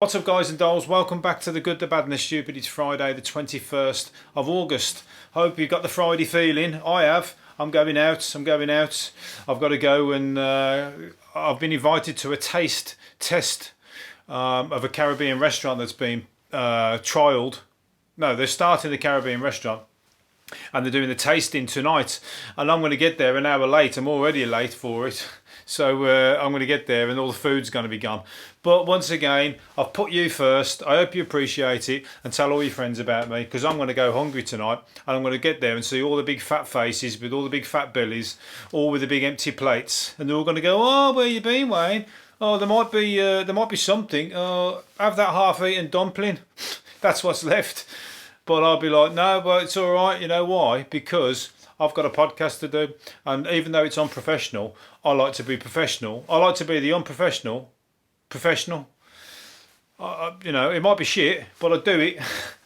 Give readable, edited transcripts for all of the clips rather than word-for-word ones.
What's up, guys and dolls? Welcome back to The Good, the Bad and the Stupid. It's Friday the 21st of August. Hope you've got the Friday feeling. I have. I'm going out. I've got to go and I've been invited to a taste test of a Caribbean restaurant that's been trialled. No, they're starting the Caribbean restaurant and they're doing the tasting tonight, and I'm going to get there an hour late. I'm already late for it. So I'm going to get there and all the food's going to be gone. But once again, I've put you first. I hope you appreciate it and tell all your friends about me, because I'm going to go hungry tonight and I'm going to get there and see all the big fat faces with all the big fat bellies, all with the big empty plates, and they're all going to go, "Oh, where you been, Wayne? Oh, there might be something. Have that half-eaten dumpling." That's what's left. But I'll be like, "No, but it's all right." You know why? Because I've got a podcast to do, and even though it's unprofessional, I like to be professional. I like to be the unprofessional professional. You know, it might be shit, but I do it,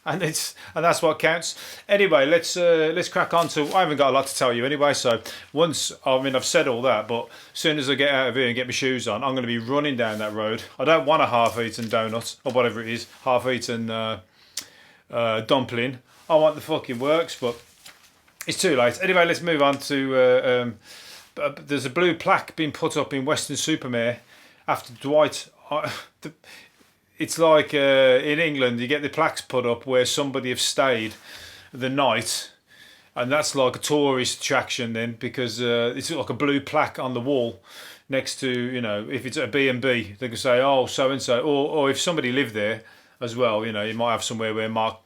and that's what counts. Anyway, let's crack on to. I haven't got a lot to tell you anyway. So I've said all that, but as soon as I get out of here and get my shoes on, I'm going to be running down that road. I don't want a half-eaten donut or whatever it is, half-eaten dumpling. I want the fucking works, but it's too late. Anyway, let's move on to. There's a blue plaque being put up in Weston-super-Mare after Dwight. It's like in England, you get the plaques put up where somebody have stayed the night, and that's like a tourist attraction then, because it's like a blue plaque on the wall next to, you know, if it's a B&B, they can say, "Oh, so and so," or if somebody lived there as well, you know, you might have somewhere where Mark.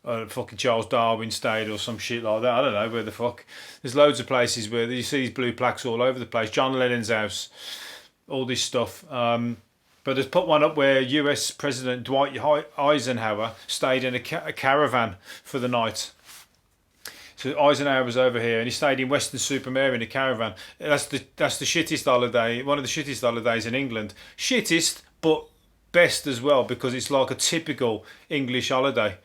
Fucking Charles Darwin stayed or some shit like that. I don't know where the fuck. There's loads of places where you see these blue plaques all over the place. John Lennon's house, all this stuff. But there's put one up where US President Dwight Eisenhower stayed in a caravan for the night. So Eisenhower was over here and he stayed in Weston-super-Mare in a caravan. That's the shittest holiday. One of the shittest holidays in England. Shittest, but best as well, because it's like a typical English holiday.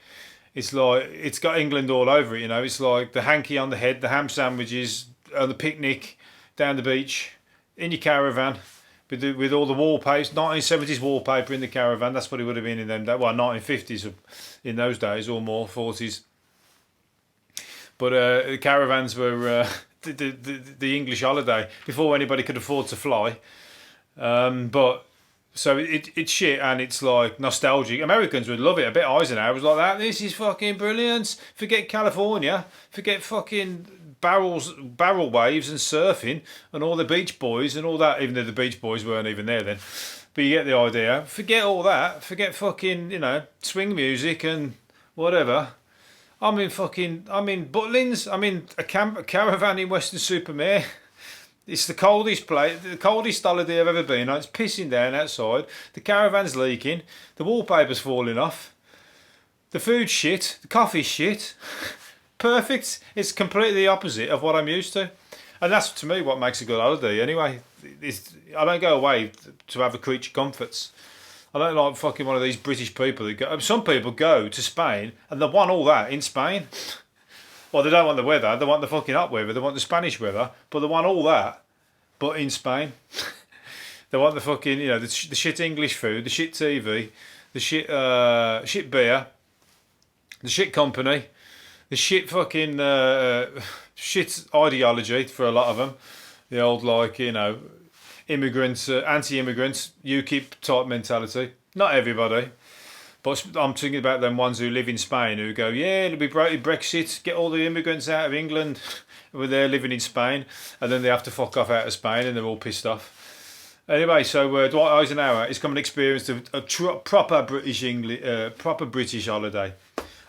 It's like, it's got England all over it, you know. It's like the hanky on the head, the ham sandwiches, the picnic down the beach, in your caravan, with all the wallpaper, 1970s wallpaper in the caravan. That's what it would have been in them days. Well, 1950s in those days, or more, 40s. But the caravans were the English holiday before anybody could afford to fly. So it's shit, and it's like nostalgic. Americans would love it. I bet Eisenhower was like that. This is fucking brilliant. Forget California. Forget fucking barrel waves and surfing and all the Beach Boys and all that. Even though the Beach Boys weren't even there then. But you get the idea. Forget all that. Forget fucking, you know, swing music and whatever. I'm in Butlins. I'm in a caravan in Weston-super-Mare. It's the coldest holiday I've ever been on. It's pissing down outside. The caravan's leaking. The wallpaper's falling off. The food's shit. The coffee's shit. Perfect. It's completely the opposite of what I'm used to. And that's, to me, what makes a good holiday anyway. I don't go away to have a creature comforts. I don't like fucking one of these British people that go. Some people go to Spain and they want all that in Spain. Well, they don't want the weather, they want the fucking hot weather, they want the Spanish weather, but they want all that, but in Spain. They want the fucking, you know, the shit English food, the shit TV, the shit beer, the shit company, the shit fucking, shit ideology for a lot of them. The old, like, you know, immigrants, anti-immigrants, UKIP type mentality. Not everybody. But I'm thinking about them ones who live in Spain who go, yeah, it'll be Brexit, get all the immigrants out of England when they're living in Spain, and then they have to fuck off out of Spain and they're all pissed off. Anyway, so Dwight Eisenhower is coming to experience a proper British holiday.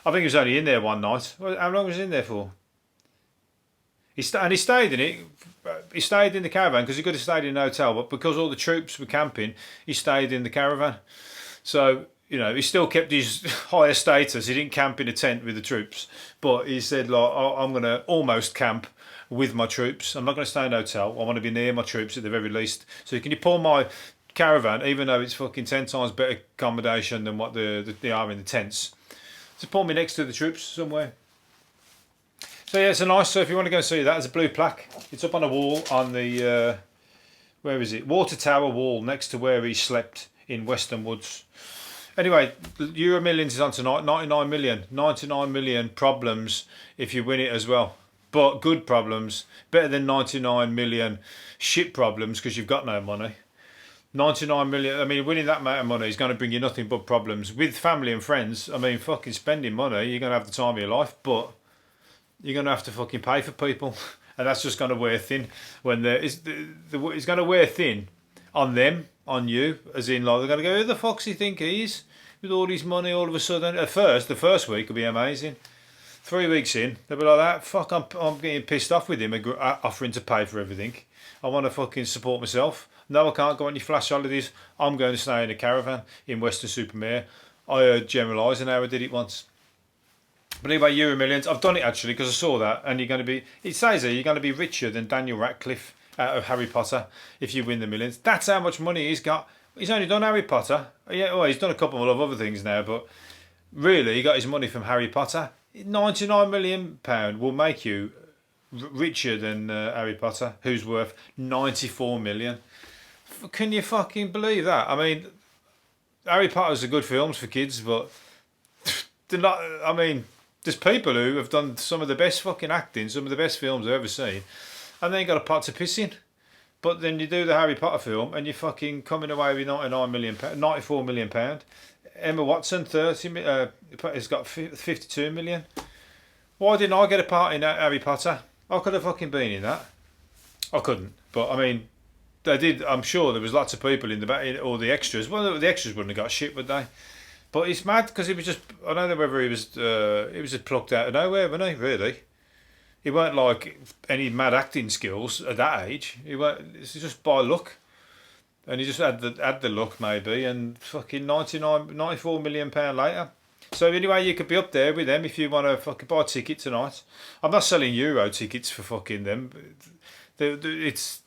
I think he was only in there one night. How long was he in there for? He stayed in it. He stayed in the caravan because he could have stayed in a hotel, but because all the troops were camping, he stayed in the caravan. So, you know, he still kept his higher status. He didn't camp in a tent with the troops, but he said, like, I'm going to almost camp with my troops. I'm not going to stay in a hotel. I want to be near my troops at the very least. So can you pull my caravan, even though it's fucking 10 times better accommodation than what they are in the tents, to pull me next to the troops somewhere. So yeah, it's a nice. So if you want to go and see that, there's a blue plaque. It's up on a wall on the where is it? Water tower wall next to where he slept in Western Woods. Anyway, Euromillions is on tonight. 99 million. 99 million problems if you win it as well. But good problems. Better than 99 million shit problems because you've got no money. 99 million, I mean, winning that amount of money is going to bring you nothing but problems. With family and friends, I mean, fucking spending money, you're going to have the time of your life, but you're going to have to fucking pay for people. And that's just going to wear thin. It's going to wear thin on them, on you, as in, like, they're going to go, who the fuck's he think he is? With all his money all of a sudden. The first week will be amazing. 3 weeks in, they'll be like that. Fuck, I'm getting pissed off with him offering to pay for everything. I want to fucking support myself. No, I can't go on your flash holidays. I'm going to stay in a caravan in Weston-super-Mare. I heard General Eisenhower did it once. But anyway, Euromillions. I've done it actually because I saw that, and you're going to be. It says here you're going to be richer than Daniel Radcliffe out of Harry Potter if you win the millions. That's how much money he's got. He's only done Harry Potter. Yeah, well, he's done a couple of other things now, but really, he got his money from Harry Potter. £99 million will make you richer than Harry Potter, who's worth 94 million. Can you fucking believe that? I mean, Harry Potter's are good films for kids, but they're not. I mean, there's people who have done some of the best fucking acting, some of the best films I've ever seen, and they ain't got a pot to piss in. But then you do the Harry Potter film, and you're fucking coming away with £94 million. Emma Watson, 30. Has got 52 million. Why didn't I get a part in Harry Potter? I could have fucking been in that. I couldn't, but I mean, they did. I'm sure there was lots of people in the back, all the extras. Well, the extras wouldn't have got shit, would they? But it's mad because he was just. I don't know whether he was just plucked out of nowhere, wasn't he? Really, he weren't like any mad acting skills at that age. It's just by luck, and he just had the luck maybe, and fucking 94 million pound later. So anyway, you could be up there with them if you want to fucking buy a ticket tonight. I'm not selling Euro tickets for fucking them. It's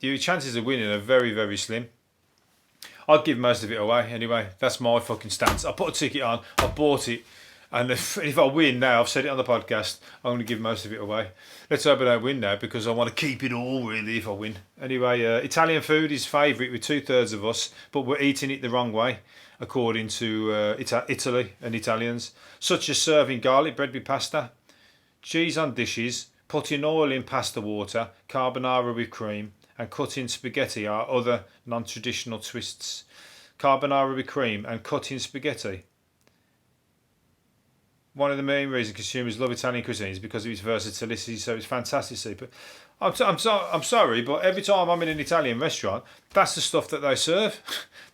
your chances of winning are very, very slim. I'd give most of it away anyway. That's my fucking stance. I put a ticket on, I bought it, and if I win now, I've said it on the podcast, I'm going to give most of it away. Let's hope I don't win now because I want to keep it all really if I win. Anyway, Italian food is favourite with 2/3 of us, but we're eating it the wrong way, according to Italy and Italians, such as serving garlic bread with pasta, cheese on dishes, putting oil in pasta water, carbonara with cream, and cutting spaghetti are other non-traditional twists. Carbonara with cream and cutting spaghetti. One of the main reasons consumers love Italian cuisine is because of its versatility, so it's fantastic to see. But I'm sorry, but every time I'm in an Italian restaurant, that's the stuff that they serve.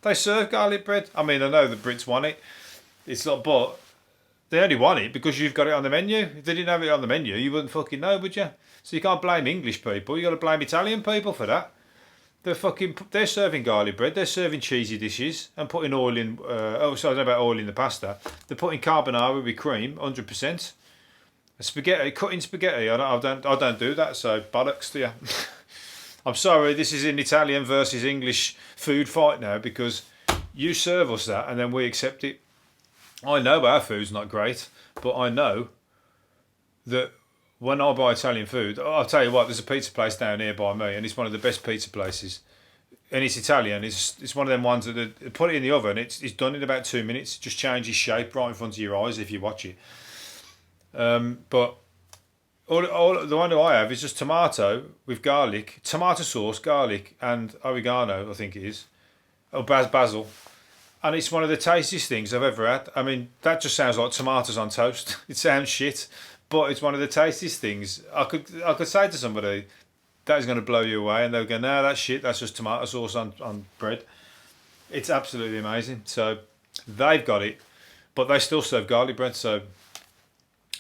They serve garlic bread. I mean, I know the Brits want it. It's not, but they only want it because you've got it on the menu. If they didn't have it on the menu, you wouldn't fucking know, would you? So you can't blame English people. You got to blame Italian people for that. They're serving garlic bread. They're serving cheesy dishes and putting oil in. I don't know about oil in the pasta. They're putting carbonara with cream, 100%. Spaghetti, cutting spaghetti. I don't do that. So bollocks to you. I'm sorry. This is an Italian versus English food fight now because you serve us that and then we accept it. I know our food's not great, but I know that when I buy Italian food, I'll tell you what, there's a pizza place down here by me, and it's one of the best pizza places. And it's Italian. It's one of them ones that they put it in the oven. It's done in about 2 minutes. It just changes shape right in front of your eyes if you watch it. But all the one that I have is just tomato with garlic, tomato sauce, garlic, and oregano. I think it is, or basil. And it's one of the tastiest things I've ever had. I mean, that just sounds like tomatoes on toast. It sounds shit. But it's one of the tastiest things. I could say to somebody, that is going to blow you away. And they'll go, no, that's shit. That's just tomato sauce on bread. It's absolutely amazing. So they've got it. But they still serve garlic bread. So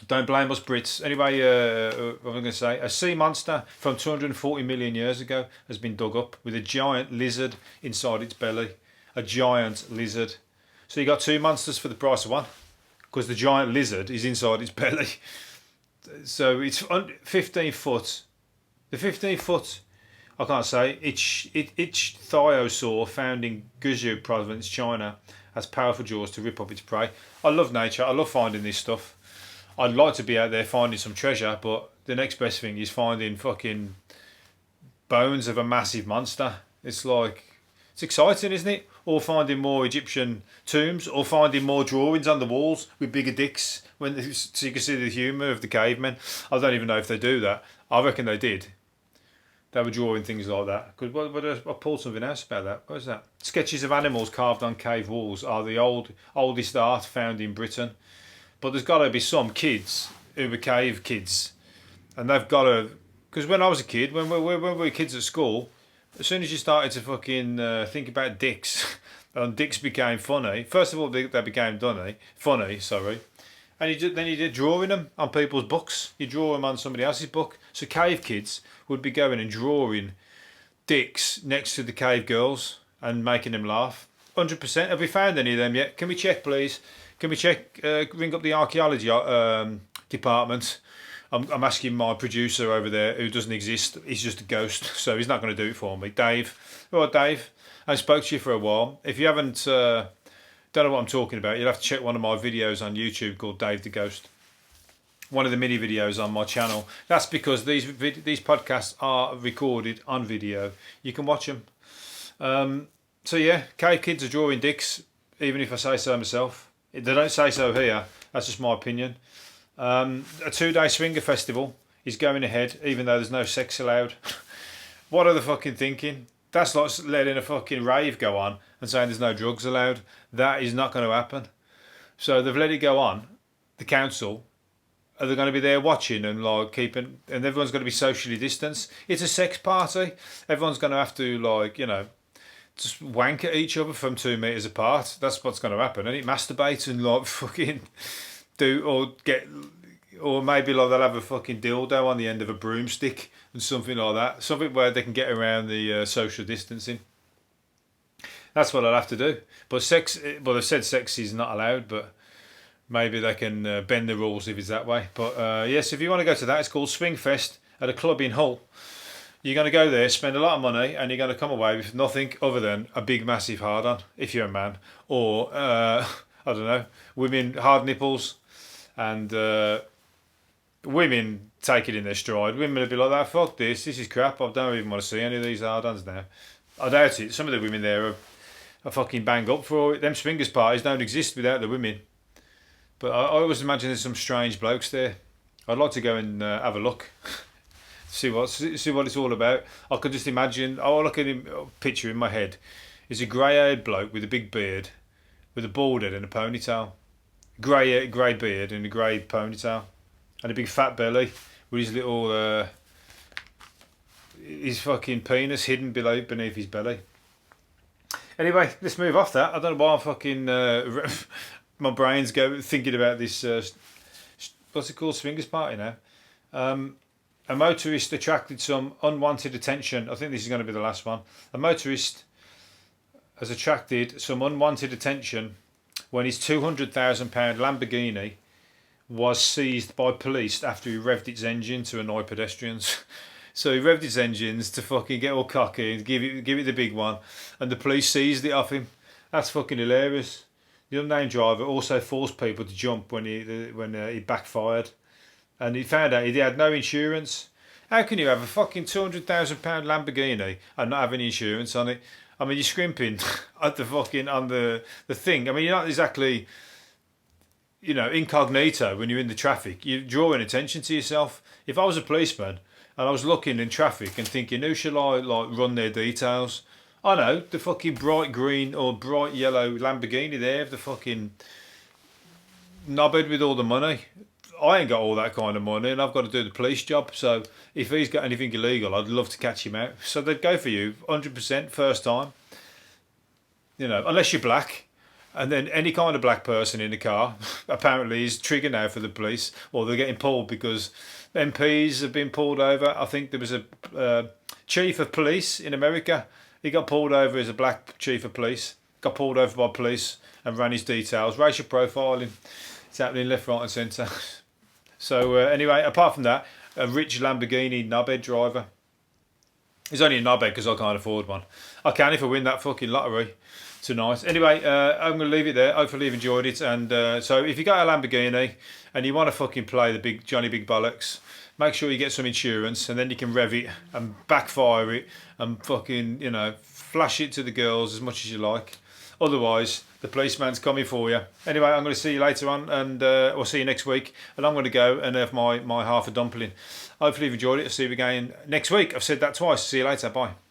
don't blame us Brits. Anyway, what am I going to say? A sea monster from 240 million years ago has been dug up with a giant lizard inside its belly. A giant lizard. So you got two monsters for the price of one. Because the giant lizard is inside its belly. So it's 15 foot. The 15 foot, I can't say, each thyosaur found in Guizhou province, China, has powerful jaws to rip up its prey. I love nature. I love finding this stuff. I'd like to be out there finding some treasure, but the next best thing is finding fucking bones of a massive monster. It's exciting, isn't it? or finding more Egyptian tombs, or finding more drawings on the walls with bigger dicks, so you can see the humour of the cavemen. I don't even know if they do that. I reckon they did. They were drawing things like that. Because I pulled something else about that. What is that? Sketches of animals carved on cave walls are the oldest art found in Britain. But there's got to be some kids who were cave kids, and they've got to. Because when I was a kid, when we were kids at school, as soon as you started to fucking think about dicks, and dicks became funny. First of all, they became funny. Sorry. And then you did drawing them on people's books. You draw them on somebody else's book. So cave kids would be going and drawing dicks next to the cave girls and making them laugh. 100%. Have we found any of them yet? Can we check, please? Can we check? Ring up the archaeology department. I'm asking my producer over there, who doesn't exist. He's just a ghost, so he's not going to do it for me. Dave. All right, Dave. I spoke to you for a while. If you haven't... don't know what I'm talking about, you'll have to check one of my videos on YouTube called Dave the Ghost. One of the mini videos on my channel. That's because these podcasts are recorded on video. You can watch them. So yeah, cave kids are drawing dicks, even if I say so myself. They don't say so here. That's just my opinion. A 2-day swinger festival is going ahead, even though there's no sex allowed. What are they fucking thinking? That's like letting a fucking rave go on and saying there's no drugs allowed. That is not going to happen. So they've let it go on. The council, are they going to be there watching and like keeping, and everyone's going to be socially distanced? It's a sex party. Everyone's going to have to like, you know, just wank at each other from 2 meters apart. That's what's going to happen. And it masturbate and like fucking or maybe like they'll have a fucking dildo on the end of a broomstick and something like that. Something where they can get around the social distancing. That's what I'll have to do. But they've said sex is not allowed, but maybe they can bend the rules if it's that way. But yes, if you want to go to that, it's called Swing Fest at a club in Hull. You're going to go there, spend a lot of money, and you're going to come away with nothing other than a big, massive hard-on, if you're a man. Or, I don't know, women, hard nipples, and women take it in their stride. Women will be like that, fuck this is crap, I don't even want to see any of these hard-ons now. I doubt it. Some of the women there are fucking bang up for it. Them swingers parties don't exist without the women. But I always imagine there's some strange blokes there. I'd like to go and have a look. see what it's all about. I could just imagine, I look at him, picture in my head is a grey-haired bloke with a big beard, with a bald head and a ponytail. Grey beard and a grey ponytail. And a big fat belly with his little... his fucking penis hidden beneath his belly. Anyway, let's move off that. I don't know why I'm fucking... my brain's thinking about this... what's it called? Swingers party now. A motorist attracted some unwanted attention. I think this is going to be the last one. A motorist has attracted some unwanted attention when his £200,000 Lamborghini was seized by police after he revved its engine to annoy pedestrians. So he revved its engines to fucking get all cocky and give it the big one, and the police seized it off him. That's fucking hilarious. The unnamed driver also forced people to jump when he backfired, and he found out he had no insurance. How can you have a fucking £200,000 Lamborghini and not have any insurance on it? I mean, you're scrimping at the fucking on the thing. I mean, you're not exactly, you know, incognito when you're in the traffic. You're drawing attention to yourself. If I was a policeman and I was looking in traffic and thinking, who shall I like run their details? I know, the fucking bright green or bright yellow Lamborghini there, the fucking knobhead with all the money. I ain't got all that kind of money and I've got to do the police job. So if he's got anything illegal, I'd love to catch him out. So they'd go for you 100% first time. You know, unless you're black. And then any kind of black person in the car apparently is trigger now for the police, or they're getting pulled because MPs have been pulled over. I think there was a chief of police in America. He got pulled over as a black chief of police. Got pulled over by police and ran his details. Racial profiling. It's happening left, right and centre. So anyway, apart from that, a rich Lamborghini knobhead driver. He's only a knobhead because I can't afford one. I can if I win that fucking lottery tonight. Anyway, I'm going to leave it there. Hopefully you've enjoyed it. And so if you got a Lamborghini and you want to fucking play the big Johnny Big Bollocks, make sure you get some insurance, and then you can rev it and backfire it and fucking, you know, flash it to the girls as much as you like. Otherwise, the policeman's coming for you. Anyway, I'm going to see you later on, and we'll see you next week. And I'm going to go and have my half a dumpling. Hopefully you've enjoyed it. I'll see you again next week. I've said that twice. See you later. Bye.